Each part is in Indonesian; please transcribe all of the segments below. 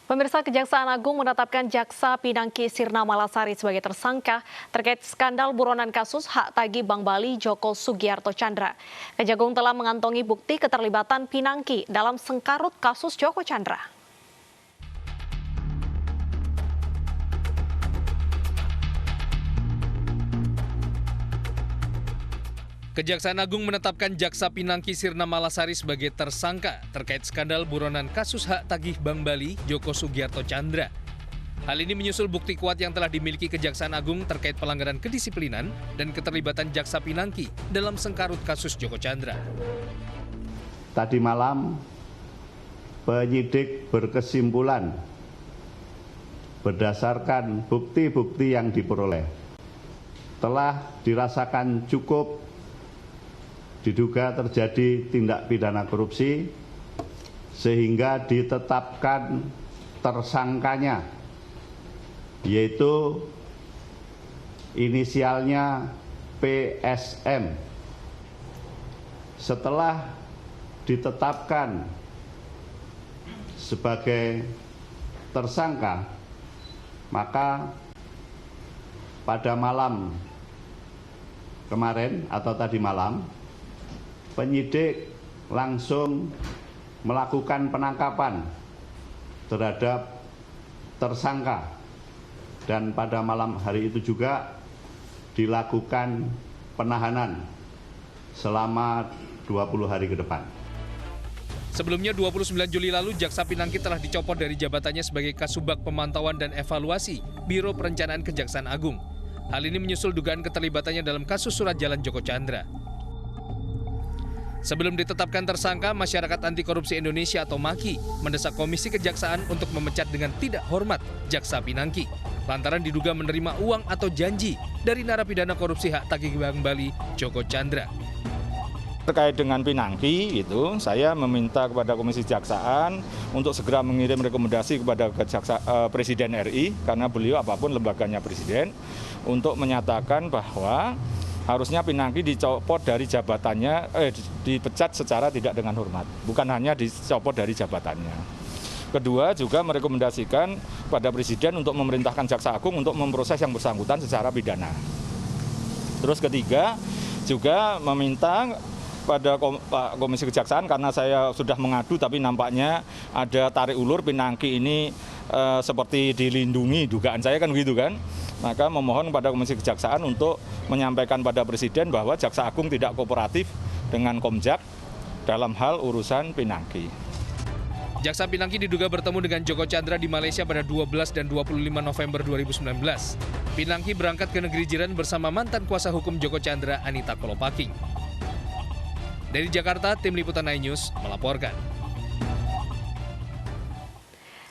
Pemirsa, Kejaksaan Agung menetapkan Jaksa Pinangki Sirna Malasari sebagai tersangka terkait skandal buronan kasus hak tagih Bank Bali Joko Sugiarto Tjandra. Kejagung telah mengantongi bukti keterlibatan Pinangki dalam sengkarut kasus Joko Tjandra. Kejaksaan Agung menetapkan Jaksa Pinangki Sirna Malasari sebagai tersangka terkait skandal buronan kasus hak tagih Bank Bali Joko Sugiarto Tjandra. Hal ini menyusul bukti kuat yang telah dimiliki Kejaksaan Agung terkait pelanggaran kedisiplinan dan keterlibatan Jaksa Pinangki dalam sengkarut kasus Joko Tjandra. Tadi malam, penyidik berkesimpulan berdasarkan bukti-bukti yang diperoleh telah dirasakan cukup diduga terjadi tindak pidana korupsi sehingga ditetapkan tersangkanya, yaitu inisialnya PSM. Setelah ditetapkan sebagai tersangka, maka pada malam kemarin atau tadi malam, penyidik langsung melakukan penangkapan terhadap tersangka dan pada malam hari itu juga dilakukan penahanan selama 20 hari ke depan. Sebelumnya 29 Juli lalu, Jaksa Pinangki telah dicopot dari jabatannya sebagai Kasubag Pemantauan dan Evaluasi Biro Perencanaan Kejaksaan Agung. Hal ini menyusul dugaan keterlibatannya dalam kasus surat jalan Joko Tjandra. Sebelum ditetapkan tersangka, Masyarakat Anti Korupsi Indonesia atau MAKI mendesak Komisi Kejaksaan untuk memecat dengan tidak hormat Jaksa Pinangki lantaran diduga menerima uang atau janji dari narapidana korupsi hak tagih Bank Bali Joko Tjandra. Terkait dengan Pinangki, saya meminta kepada Komisi Kejaksaan untuk segera mengirim rekomendasi kepada Presiden RI, karena beliau apapun lembaganya Presiden, untuk menyatakan bahwa harusnya Pinangki dicopot dari jabatannya, dipecat secara tidak dengan hormat, bukan hanya dicopot dari jabatannya. Kedua, juga merekomendasikan pada Presiden untuk memerintahkan Jaksa Agung untuk memproses yang bersangkutan secara pidana. Terus ketiga, juga meminta pada Komisi Kejaksaan, karena saya sudah mengadu tapi nampaknya ada tarik ulur Pinangki ini seperti dilindungi, dugaan saya kan begitu kan. Maka memohon kepada Komisi Kejaksaan untuk menyampaikan pada Presiden bahwa Jaksa Agung tidak kooperatif dengan Komjak dalam hal urusan Pinangki. Jaksa Pinangki diduga bertemu dengan Joko Tjandra di Malaysia pada 12 dan 25 November 2019. Pinangki berangkat ke negeri jiran bersama mantan kuasa hukum Joko Tjandra, Anita Kolopaking. Dari Jakarta, Tim Liputan iNews melaporkan.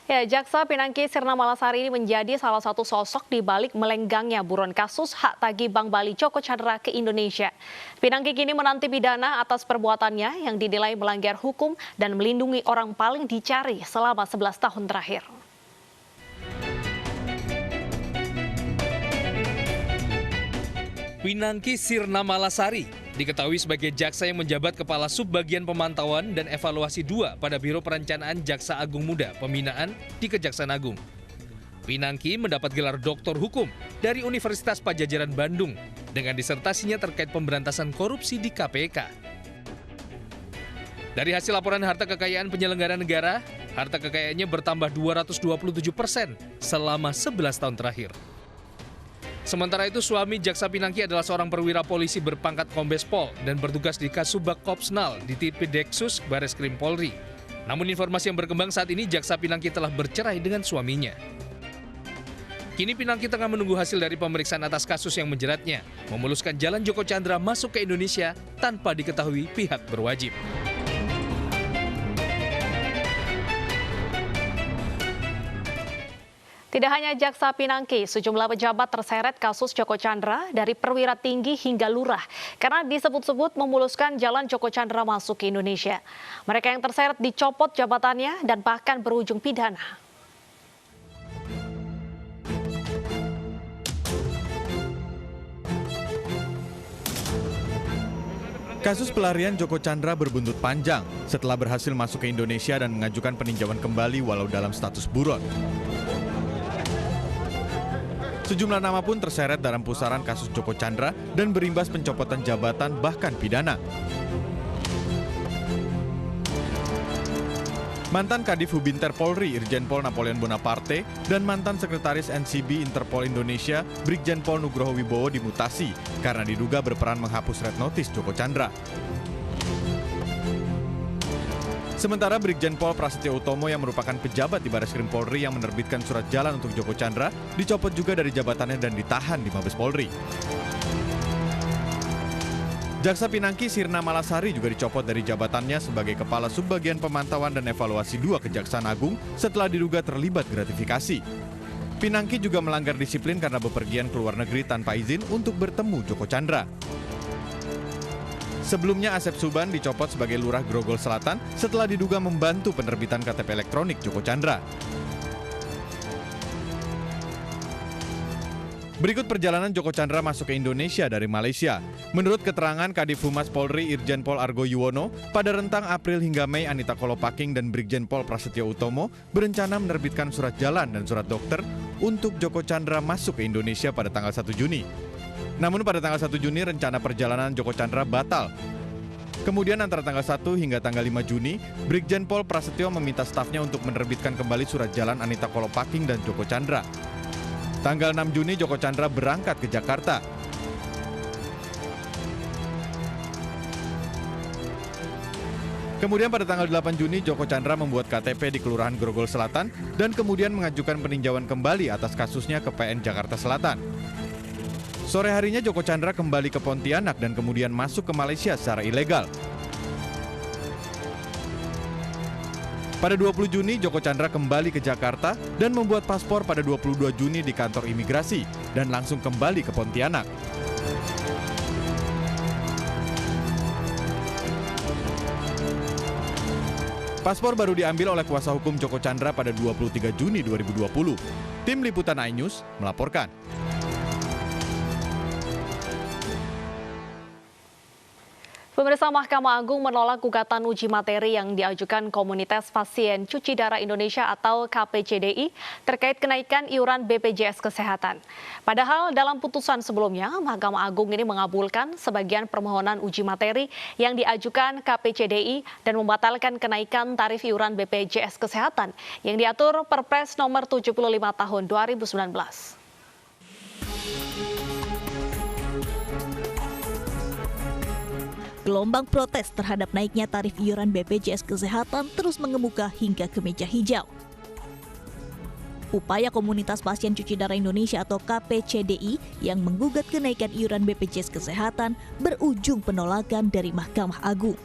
Ya, Jaksa Pinangki Sirna Malasari ini menjadi salah satu sosok di balik melenggangnya buron kasus hak tagih Bank Bali Joko Tjandra ke Indonesia. Pinangki kini menanti pidana atas perbuatannya yang dinilai melanggar hukum dan melindungi orang paling dicari selama 11 tahun terakhir. Pinangki Sirna Malasari diketahui sebagai jaksa yang menjabat Kepala Subbagian Pemantauan dan Evaluasi 2 pada Biro Perencanaan Jaksa Agung Muda Pembinaan di Kejaksaan Agung. Pinangki mendapat gelar Doktor Hukum dari Universitas Padjadjaran Bandung dengan disertasinya terkait pemberantasan korupsi di KPK. Dari hasil laporan harta kekayaan penyelenggara negara, harta kekayaannya bertambah 227% selama 11 tahun terakhir. Sementara itu, suami Jaksa Pinangki adalah seorang perwira polisi berpangkat Kombes Pol dan bertugas di Kasubag Kopsnal di Tipideksus Bareskrim Polri. Namun informasi yang berkembang saat ini, Jaksa Pinangki telah bercerai dengan suaminya. Kini Pinangki tengah menunggu hasil dari pemeriksaan atas kasus yang menjeratnya, memuluskan jalan Joko Tjandra masuk ke Indonesia tanpa diketahui pihak berwajib. Tidak hanya Jaksa Pinangki, sejumlah pejabat terseret kasus Joko Tjandra dari perwira tinggi hingga lurah karena disebut-sebut memuluskan jalan Joko Tjandra masuk ke Indonesia. Mereka yang terseret dicopot jabatannya dan bahkan berujung pidana. Kasus pelarian Joko Chandra berbuntut panjang setelah berhasil masuk ke Indonesia dan mengajukan peninjauan kembali walau dalam status buron. Sejumlah nama pun terseret dalam pusaran kasus Joko Chandra dan berimbas pencopotan jabatan bahkan pidana. Mantan Kadif Hubinter Polri Irjen Pol Napoleon Bonaparte dan mantan Sekretaris NCB Interpol Indonesia Brigjen Pol Nugroho Wibowo dimutasi karena diduga berperan menghapus red notice Joko Chandra. Sementara Brigjen Pol Prasetyo Utomo yang merupakan pejabat di Bareskrim Polri yang menerbitkan surat jalan untuk Joko Chandra dicopot juga dari jabatannya dan ditahan di Mabes Polri. Jaksa Pinangki Sirna Malasari juga dicopot dari jabatannya sebagai Kepala Subbagian Pemantauan dan Evaluasi 2 Kejaksaan Agung setelah diduga terlibat gratifikasi. Pinangki juga melanggar disiplin karena bepergian ke luar negeri tanpa izin untuk bertemu Joko Chandra. Sebelumnya Asep Suban dicopot sebagai Lurah Grogol Selatan setelah diduga membantu penerbitan KTP elektronik Joko Chandra. Berikut perjalanan Joko Chandra masuk ke Indonesia dari Malaysia. Menurut keterangan Kadif Humas Polri Irjen Pol Argo Yuwono, pada rentang April hingga Mei Anita Kolopaking dan Brigjen Pol Prasetyo Utomo berencana menerbitkan surat jalan dan surat dokter untuk Joko Chandra masuk ke Indonesia pada tanggal 1 Juni. Namun pada tanggal 1 Juni rencana perjalanan Joko Chandra batal. Kemudian antara tanggal 1 hingga tanggal 5 Juni, Brigjen Pol Prasetyo meminta stafnya untuk menerbitkan kembali surat jalan Anita Kolopaking dan Joko Chandra. Tanggal 6 Juni Joko Chandra berangkat ke Jakarta. Kemudian pada tanggal 8 Juni Joko Chandra membuat KTP di Kelurahan Grogol Selatan dan kemudian mengajukan peninjauan kembali atas kasusnya ke PN Jakarta Selatan. Sore harinya Joko Chandra kembali ke Pontianak dan kemudian masuk ke Malaysia secara ilegal. Pada 20 Juni, Joko Chandra kembali ke Jakarta dan membuat paspor pada 22 Juni di kantor imigrasi dan langsung kembali ke Pontianak. Paspor baru diambil oleh kuasa hukum Joko Chandra pada 23 Juni 2020. Tim Liputan iNews melaporkan. Pemirsa, Mahkamah Agung menolak gugatan uji materi yang diajukan Komunitas Pasien Cuci Darah Indonesia atau KPCDI terkait kenaikan iuran BPJS Kesehatan. Padahal dalam putusan sebelumnya, Mahkamah Agung ini mengabulkan sebagian permohonan uji materi yang diajukan KPCDI dan membatalkan kenaikan tarif iuran BPJS Kesehatan yang diatur Perpres nomor 75 tahun 2019. Gelombang protes terhadap naiknya tarif iuran BPJS Kesehatan terus mengemuka hingga ke meja hijau. Upaya Komunitas Pasien Cuci Darah Indonesia atau KPCDI yang menggugat kenaikan iuran BPJS Kesehatan berujung penolakan dari Mahkamah Agung.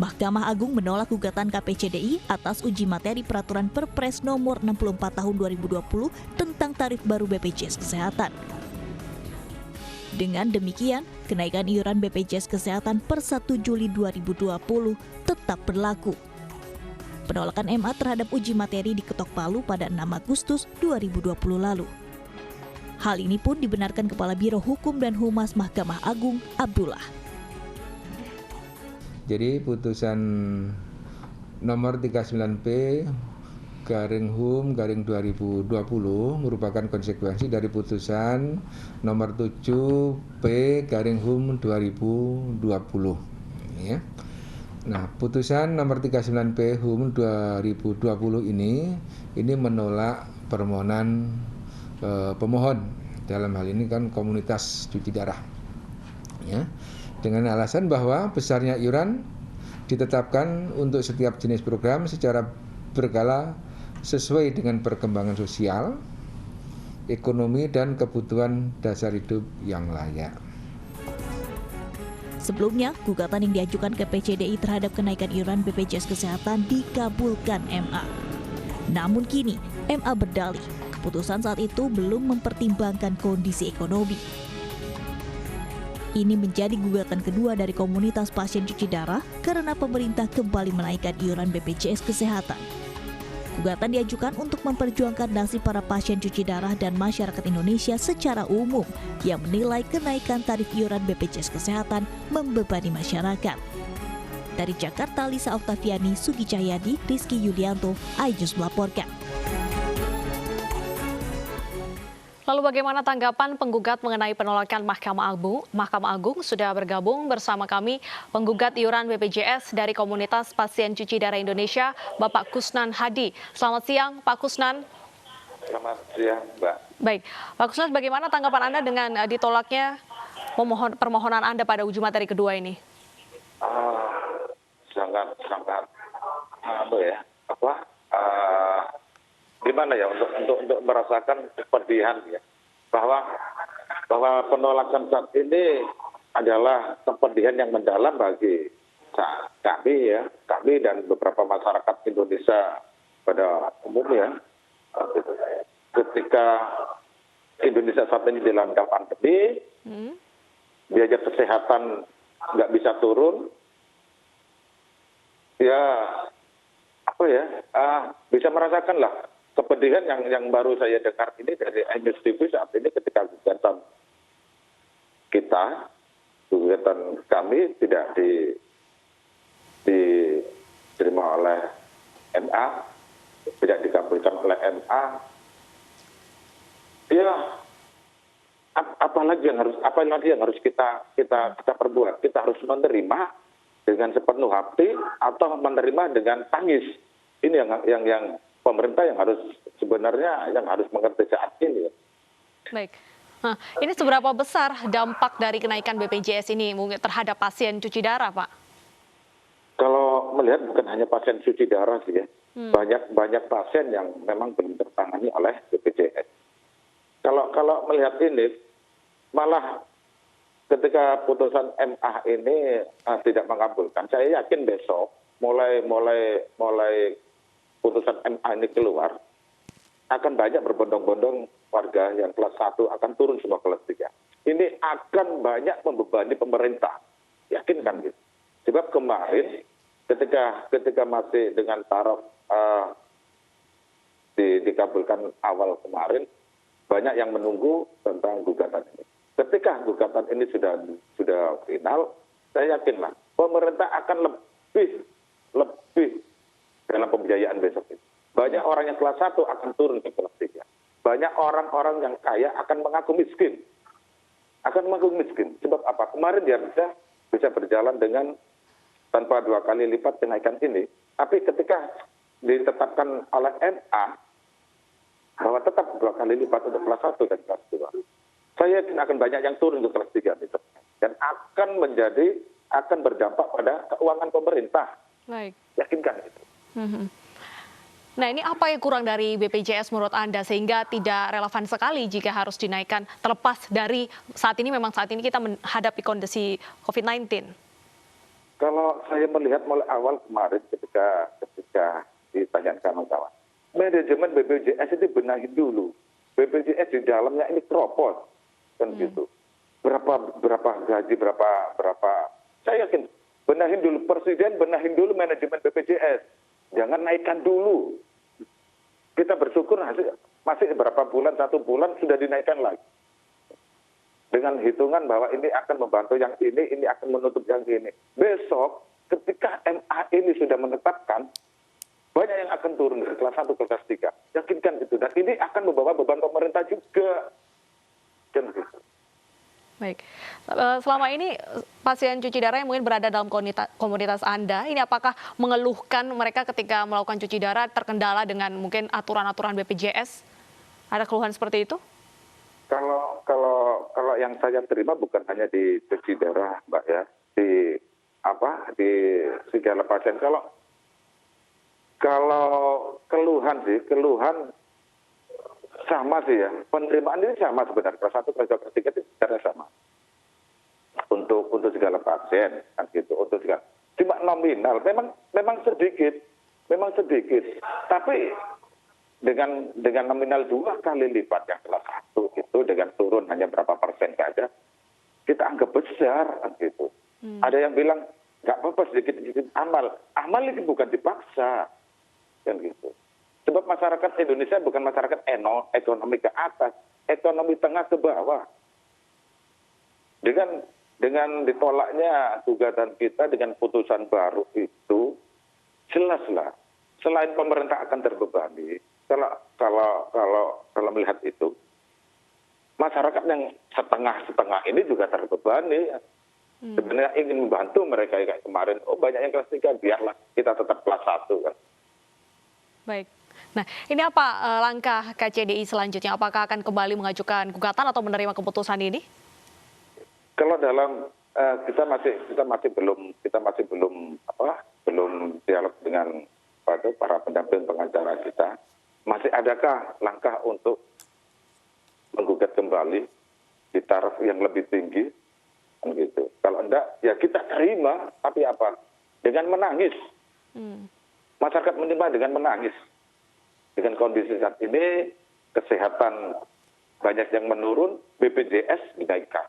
Mahkamah Agung menolak gugatan KPCDI atas uji materi peraturan Perpres nomor 64 tahun 2020 tentang tarif baru BPJS Kesehatan. Dengan demikian, kenaikan iuran BPJS Kesehatan per 1 Juli 2020 tetap berlaku. Penolakan MA terhadap uji materi diketok palu pada 6 Agustus 2020 lalu. Hal ini pun dibenarkan Kepala Biro Hukum dan Humas Mahkamah Agung, Abdullah. Jadi putusan nomor 39P garing HUM garing 2020 merupakan konsekuensi dari putusan nomor 7P garing HUM 2020. Ya. Nah, putusan nomor 39P HUM 2020 ini menolak permohonan pemohon, dalam hal ini kan komunitas cuci darah. Ya. Dengan alasan bahwa besarnya iuran ditetapkan untuk setiap jenis program secara berkala sesuai dengan perkembangan sosial, ekonomi, dan kebutuhan dasar hidup yang layak. Sebelumnya, gugatan yang diajukan ke KPCDI terhadap kenaikan iuran BPJS Kesehatan dikabulkan MA. Namun kini, MA berdalih, keputusan saat itu belum mempertimbangkan kondisi ekonomi. Ini menjadi gugatan kedua dari Komunitas Pasien Cuci Darah karena pemerintah kembali menaikkan iuran BPJS Kesehatan. Gugatan diajukan untuk memperjuangkan nasib para pasien cuci darah dan masyarakat Indonesia secara umum yang menilai kenaikan tarif iuran BPJS Kesehatan membebani masyarakat. Dari Jakarta, Lisa Oktaviani, Sugi Cahyadi, Rizky Yulianto, iNews melaporkan. Lalu bagaimana tanggapan penggugat mengenai penolakan Mahkamah Agung? Mahkamah Agung sudah bergabung bersama kami penggugat iuran BPJS dari Komunitas Pasien Cuci Darah Indonesia, Bapak Kusnan Hadi. Selamat siang, Pak Kusnan. Selamat siang, Mbak. Baik, Pak Kusnan, bagaimana tanggapan Anda dengan ditolaknya permohonan Anda pada uji materi kedua ini? Sangat gimana ya untuk merasakan kepedihan ya bahwa penolakan saat ini adalah kepedihan yang mendalam bagi kami dan beberapa masyarakat Indonesia pada umumnya. Ketika Indonesia saat ini dilanda pandemi, biaya kesehatan nggak bisa turun, bisa merasakan lah kepedihan yang baru saya dengar ini dari iNews TV saat ini ketika gugatan kami tidak diterima oleh MA, tidak dikabulkan oleh MA. Ya, apalagi yang harus kita perbuat? Kita harus menerima dengan sepenuh hati atau menerima dengan tangis. Ini yang pemerintah yang harus mengerti saat ini. Baik. Nah, ini seberapa besar dampak dari kenaikan BPJS ini mungkin terhadap pasien cuci darah, Pak? Kalau melihat bukan hanya pasien cuci darah sih ya, banyak pasien yang memang belum tertangani oleh BPJS. Kalau melihat ini, malah ketika putusan MA ini tidak mengabulkan, saya yakin besok mulai putusan MA ini keluar, akan banyak berbondong-bondong warga yang kelas 1 akan turun semua kelas 3. Ini akan banyak membebani pemerintah. Yakin kan gitu. Sebab kemarin ketika masih dengan taraf dikabulkan awal kemarin, banyak yang menunggu tentang gugatan ini. Ketika gugatan ini sudah final, saya yakinlah pemerintah akan lebih dalam pembiayaan besok ini. Banyak orang yang kelas 1 akan turun ke kelas 3. Banyak orang-orang yang kaya akan mengaku miskin. Sebab apa? Kemarin dia bisa berjalan dengan tanpa 2 kali lipat kenaikan ini. Tapi ketika ditetapkan oleh MA bahwa tetap 2 kali lipat untuk kelas 1 dan kelas 2. Saya yakin akan banyak yang turun ke kelas 3 besok. Dan akan berdampak pada keuangan pemerintah. Baik. Yakinkan itu. Nah, ini apa yang kurang dari BPJS menurut Anda sehingga tidak relevan sekali jika harus dinaikkan terlepas dari saat ini kita menghadapi kondisi COVID-19? Kalau saya melihat mulai awal kemarin ketika ditanyakan kawan-kawan, manajemen BPJS itu benahi dulu. BPJS di dalamnya ini keropos kan gitu. Berapa gaji berapa saya yakin benahin dulu presiden, benahin dulu manajemen BPJS. Jangan naikkan dulu. Kita bersyukur masih berapa bulan, 1 bulan sudah dinaikkan lagi. Dengan hitungan bahwa ini akan membantu yang ini akan menutup yang ini. Besok ketika MA ini sudah menetapkan, banyak yang akan turun dari kelas 1 ke kelas 3. Yakinkan itu. Dan ini akan membawa beban pemerintah juga. Dan gitu. Baik, selama ini pasien cuci darah yang mungkin berada dalam komunitas Anda, ini apakah mengeluhkan mereka ketika melakukan cuci darah terkendala dengan mungkin aturan-aturan BPJS? Ada keluhan seperti itu? Kalau yang saya terima bukan hanya di cuci darah, Mbak ya, di segala pasien. Kalau keluhan sama sih ya, penerimaan ini sama sebenarnya, kelas 1, kelas 2, kelas 3 itu sebenarnya sama. Untuk segala pasien, kan gitu, untuk segala. Cuma nominal, memang sedikit, tapi dengan nominal 2 kali lipat yang kelas 1 itu dengan turun hanya berapa persen saja, kita anggap besar, kan gitu. Ada yang bilang, nggak apa-apa sedikit-sedikit amal ini bukan dipaksa, kan gitu. Sebab masyarakat Indonesia bukan masyarakat ekonomi ke atas, ekonomi tengah ke bawah. Dengan ditolaknya gugatan kita dengan putusan baru itu, jelaslah selain pemerintah akan terbebani, kalau melihat itu, masyarakat yang setengah ini juga terbebani. Sebenarnya ingin membantu mereka kayak kemarin. Oh, banyak yang kelas 3, biarlah kita tetap kelas 1 kan. Baik. Nah, ini apa langkah KCDI selanjutnya? Apakah akan kembali mengajukan gugatan atau menerima keputusan ini? Kalau dalam kita masih belum dialog dengan para pendamping pengacara kita. Masih adakah langkah untuk menggugat kembali di taraf yang lebih tinggi? Gitu. Kalau enggak, ya kita terima, tapi apa? Dengan menangis. Masyarakat menerima dengan menangis. Dengan kondisi saat ini, kesehatan banyak yang menurun, BPJS dinaikkan.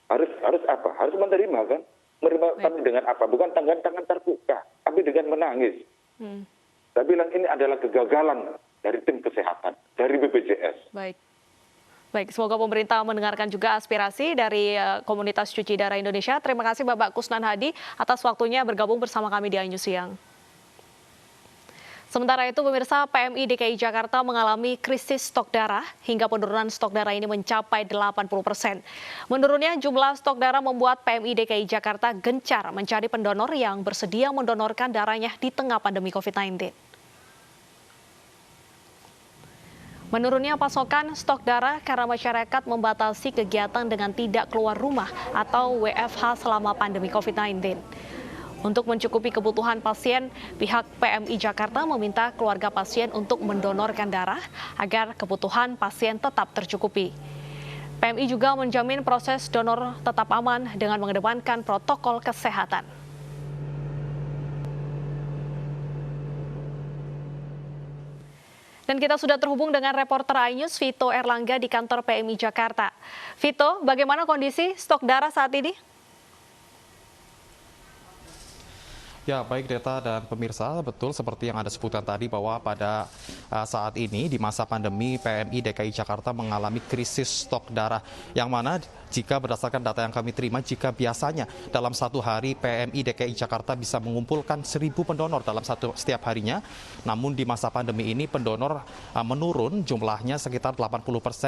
Harus apa? Harus menerima kan? Menerima tapi dengan apa? Bukan tangan terbuka, tapi dengan menangis. Saya bilang ini adalah kegagalan dari tim kesehatan, dari BPJS. Baik, semoga pemerintah mendengarkan juga aspirasi dari komunitas cuci darah Indonesia. Terima kasih Bapak Kusnan Hadi atas waktunya bergabung bersama kami di iNews Siang. Sementara itu, pemirsa, PMI DKI Jakarta mengalami krisis stok darah hingga penurunan stok darah ini mencapai 80%. Menurunnya jumlah stok darah membuat PMI DKI Jakarta gencar mencari pendonor yang bersedia mendonorkan darahnya di tengah pandemi COVID-19. Menurunnya pasokan stok darah karena masyarakat membatasi kegiatan dengan tidak keluar rumah atau WFH selama pandemi COVID-19. Untuk mencukupi kebutuhan pasien, pihak PMI Jakarta meminta keluarga pasien untuk mendonorkan darah agar kebutuhan pasien tetap tercukupi. PMI juga menjamin proses donor tetap aman dengan mengedepankan protokol kesehatan. Dan kita sudah terhubung dengan reporter iNews Vito Erlangga di kantor PMI Jakarta. Vito, bagaimana kondisi stok darah saat ini? Ya, baik Deta dan pemirsa, betul seperti yang Anda sebutkan tadi bahwa pada saat ini di masa pandemi PMI DKI Jakarta mengalami krisis stok darah yang mana jika berdasarkan data yang kami terima, jika biasanya dalam satu hari PMI DKI Jakarta bisa mengumpulkan 1.000 pendonor dalam setiap harinya, namun di masa pandemi ini pendonor menurun jumlahnya sekitar 80%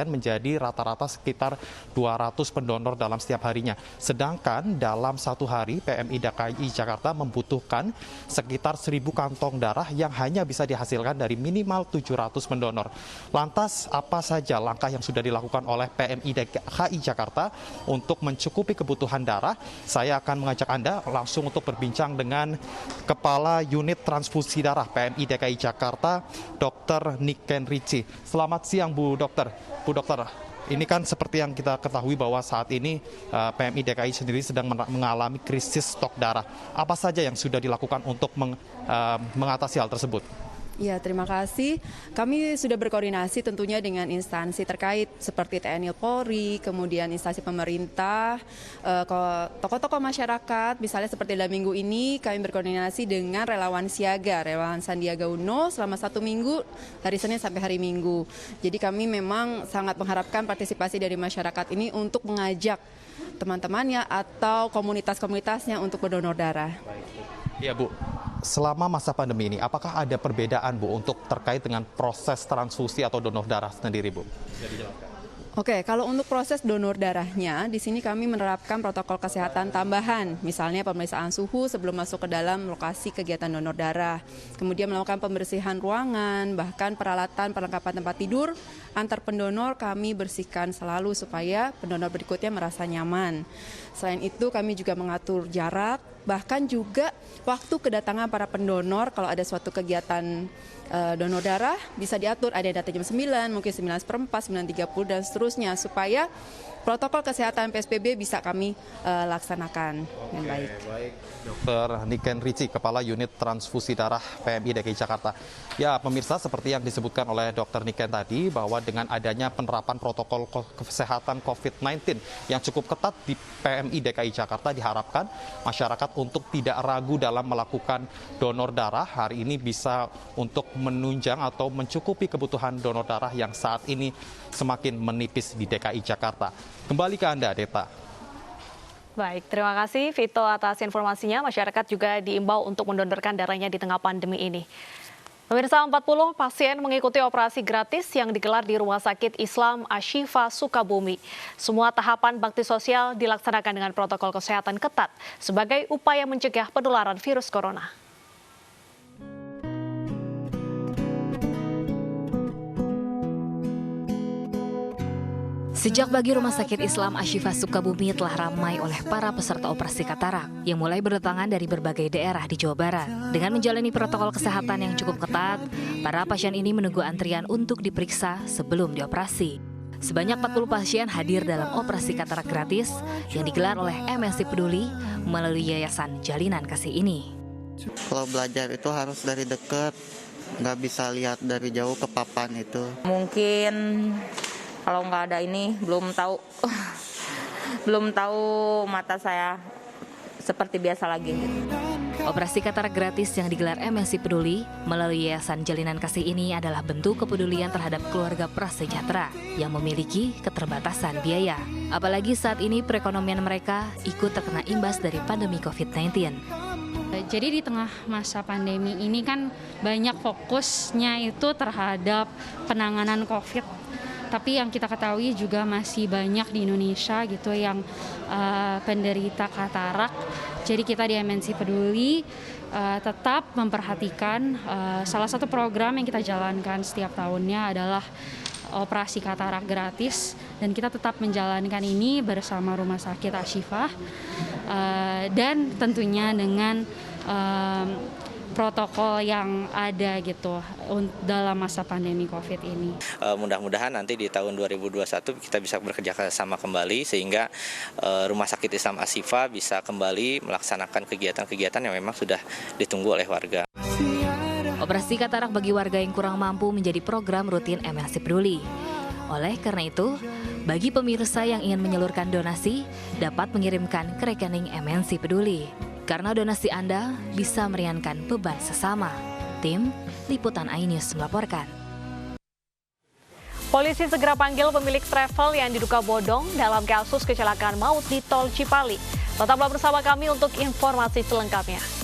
menjadi rata-rata sekitar 200 pendonor dalam setiap harinya. Sedangkan dalam satu hari PMI DKI Jakarta membutuhkan sekitar 1.000 kantong darah yang hanya bisa dihasilkan dari minimal 700 pendonor. Lantas apa saja langkah yang sudah dilakukan oleh PMI DKI Jakarta untuk mencukupi kebutuhan darah? Saya akan mengajak Anda langsung untuk berbincang dengan Kepala Unit Transfusi Darah PMI DKI Jakarta, Dr. Niken Ricci. Selamat siang Bu Dokter. Bu Dokter, ini kan seperti yang kita ketahui bahwa saat ini PMI DKI sendiri sedang mengalami krisis stok darah. Apa saja yang sudah dilakukan untuk mengatasi hal tersebut? Ya, terima kasih. Kami sudah berkoordinasi tentunya dengan instansi terkait seperti TNI Polri, kemudian instansi pemerintah, tokoh-tokoh masyarakat, misalnya seperti dalam minggu ini kami berkoordinasi dengan relawan siaga, relawan Sandiaga Uno selama 1 minggu, hari Senin sampai hari Minggu. Jadi kami memang sangat mengharapkan partisipasi dari masyarakat ini untuk mengajak teman-temannya atau komunitas-komunitasnya untuk berdonor darah. Iya Bu, selama masa pandemi ini apakah ada perbedaan Bu untuk terkait dengan proses transfusi atau donor darah sendiri Bu? Oke, kalau untuk proses donor darahnya, di sini kami menerapkan protokol kesehatan tambahan, misalnya pemeriksaan suhu sebelum masuk ke dalam lokasi kegiatan donor darah, kemudian melakukan pembersihan ruangan, bahkan peralatan perlengkapan tempat tidur antar pendonor kami bersihkan selalu supaya pendonor berikutnya merasa nyaman. Selain itu kami juga mengatur jarak, bahkan juga waktu kedatangan para pendonor kalau ada suatu kegiatan donor darah bisa diatur, ada data jam 9, mungkin 9:04, 9:30 dan seterusnya supaya protokol kesehatan PSBB bisa kami laksanakan dengan baik. Dr. Niken Rici, Kepala Unit Transfusi Darah PMI DKI Jakarta. Ya, pemirsa, seperti yang disebutkan oleh Dr. Niken tadi, bahwa dengan adanya penerapan protokol kesehatan COVID-19 yang cukup ketat di PMI DKI Jakarta, diharapkan masyarakat untuk tidak ragu dalam melakukan donor darah. Hari ini bisa untuk menunjang atau mencukupi kebutuhan donor darah yang saat ini semakin menipis di DKI Jakarta. Kembali ke Anda, Deta. Baik, terima kasih Vito atas informasinya. Masyarakat juga diimbau untuk mendonorkan darahnya di tengah pandemi ini. Pemirsa, 40 pasien mengikuti operasi gratis yang digelar di Rumah Sakit Islam Ashifa Sukabumi. Semua tahapan bakti sosial dilaksanakan dengan protokol kesehatan ketat sebagai upaya mencegah penularan virus corona. Sejak pagi Rumah Sakit Islam Ashifa Sukabumi telah ramai oleh para peserta operasi katarak yang mulai berdatangan dari berbagai daerah di Jawa Barat. Dengan menjalani protokol kesehatan yang cukup ketat, para pasien ini menunggu antrian untuk diperiksa sebelum dioperasi. Sebanyak 40 pasien hadir dalam operasi katarak gratis yang digelar oleh MNC Peduli melalui Yayasan Jalinan Kasih ini. Kalau belajar itu harus dari dekat, nggak bisa lihat dari jauh ke papan itu. Mungkin kalau nggak ada ini belum tahu mata saya seperti biasa lagi. Operasi katarak gratis yang digelar MNC Peduli melalui Yayasan Jalinan Kasih ini adalah bentuk kepedulian terhadap keluarga prasejahtera yang memiliki keterbatasan biaya. Apalagi saat ini perekonomian mereka ikut terkena imbas dari pandemi COVID-19. Jadi di tengah masa pandemi ini kan banyak fokusnya itu terhadap penanganan COVID. Tapi yang kita ketahui juga masih banyak di Indonesia gitu yang penderita katarak. Jadi kita di MNC Peduli tetap memperhatikan salah satu program yang kita jalankan setiap tahunnya adalah operasi katarak gratis, dan kita tetap menjalankan ini bersama Rumah Sakit Ashifa dan tentunya dengan protokol yang ada gitu dalam masa pandemi COVID ini. Mudah-mudahan nanti di tahun 2021 kita bisa bekerja sama kembali sehingga Rumah Sakit Islam Ashifa bisa kembali melaksanakan kegiatan-kegiatan yang memang sudah ditunggu oleh warga. Operasi katarak bagi warga yang kurang mampu menjadi program rutin MNC Peduli. Oleh karena itu, bagi pemirsa yang ingin menyalurkan donasi dapat mengirimkan ke rekening MNC Peduli. Karena donasi Anda bisa meringankan beban sesama. Tim Liputan iNews melaporkan. Polisi segera panggil pemilik travel yang diduga bodong dalam kasus kecelakaan maut di Tol Cipali. Tetaplah bersama kami untuk informasi selengkapnya.